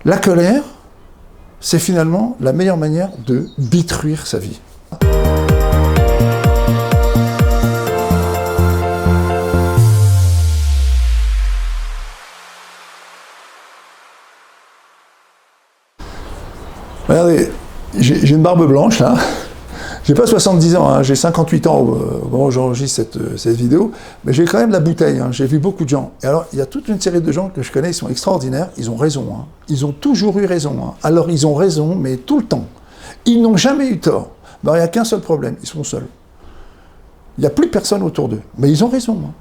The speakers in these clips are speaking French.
La colère, c'est finalement la meilleure manière de détruire sa vie. Regardez, j'ai une barbe blanche là, j'ai pas 70 ans, hein, j'ai 58 ans au moment où j'enregistre cette vidéo, mais j'ai quand même la bouteille, hein, j'ai vu beaucoup de gens. Et alors, il y a toute une série de gens que je connais, ils sont extraordinaires, ils ont raison, hein, ils ont toujours eu raison. Hein. Alors ils ont raison, mais tout le temps. Ils n'ont jamais eu tort. Ben, il n'y a qu'un seul problème, ils sont seuls. Il n'y a plus personne autour d'eux, mais ils ont raison. Hein.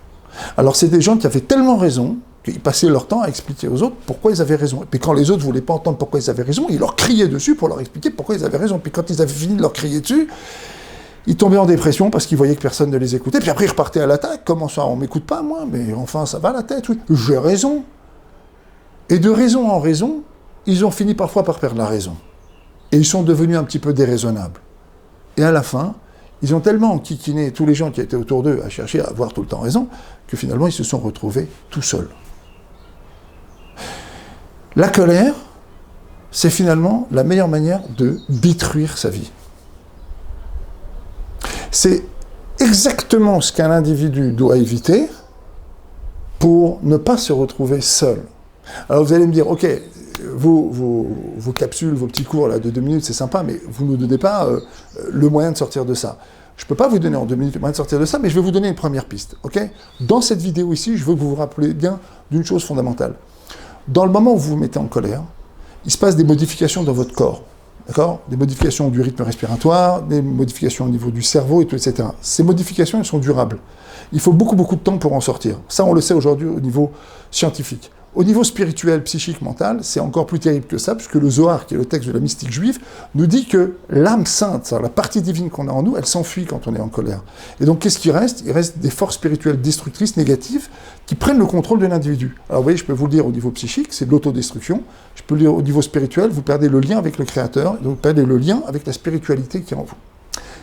Alors c'est des gens qui avaient tellement raison, qu'ils passaient leur temps à expliquer aux autres pourquoi ils avaient raison. Et puis quand les autres ne voulaient pas entendre pourquoi ils avaient raison, ils leur criaient dessus pour leur expliquer pourquoi ils avaient raison. Puis quand ils avaient fini de leur crier dessus, ils tombaient en dépression parce qu'ils voyaient que personne ne les écoutait. Puis après ils repartaient à l'attaque. Comment ça, on ne m'écoute pas moi? Mais enfin ça va la tête, oui. J'ai raison. Et de raison en raison, ils ont fini parfois par perdre la raison. Et ils sont devenus un petit peu déraisonnables. Et à la fin, ils ont tellement enquiquiné tous les gens qui étaient autour d'eux à chercher à avoir tout le temps raison, que finalement ils se sont retrouvés tout seuls. La colère, c'est finalement la meilleure manière de détruire sa vie. C'est exactement ce qu'un individu doit éviter pour ne pas se retrouver seul. Alors vous allez me dire, ok, vos capsules, vos petits cours là, de 2 minutes, c'est sympa, mais vous ne nous donnez pas le moyen de sortir de ça. Je ne peux pas vous donner en 2 minutes le moyen de sortir de ça, mais je vais vous donner une première piste. Okay? Dans cette vidéo ici, je veux que vous vous rappeliez bien d'une chose fondamentale. Dans le moment où vous vous mettez en colère, il se passe des modifications dans votre corps. D'accord? Des modifications du rythme respiratoire, des modifications au niveau du cerveau, et tout, etc. Ces modifications, elles sont durables. Il faut beaucoup de temps pour en sortir. Ça, on le sait aujourd'hui au niveau scientifique. Au niveau spirituel, psychique, mental, c'est encore plus terrible que ça, puisque le Zohar, qui est le texte de la mystique juive, nous dit que l'âme sainte, la partie divine qu'on a en nous, elle s'enfuit quand on est en colère. Et donc, qu'est-ce qui reste? Il reste des forces spirituelles destructrices, négatives, qui prennent le contrôle de l'individu. Alors, vous voyez, je peux vous le dire au niveau psychique, c'est de l'autodestruction. Je peux le dire au niveau spirituel, vous perdez le lien avec le Créateur, donc vous perdez le lien avec la spiritualité qui est en vous.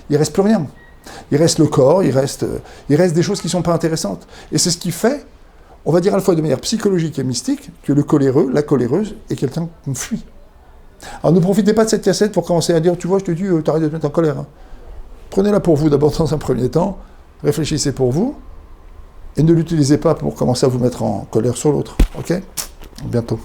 Il ne reste plus rien. Il reste le corps, il reste des choses qui ne sont pas intéressantes. Et c'est ce qui fait, on va dire à la fois de manière psychologique et mystique, que le coléreux, la coléreuse, est quelqu'un qu'on fuit. Alors ne profitez pas de cette cassette pour commencer à dire, tu vois, je te dis, t'arrêtes de te mettre en colère. Hein. Prenez-la pour vous d'abord dans un premier temps, réfléchissez pour vous, et ne l'utilisez pas pour commencer à vous mettre en colère sur l'autre. Ok? À bientôt.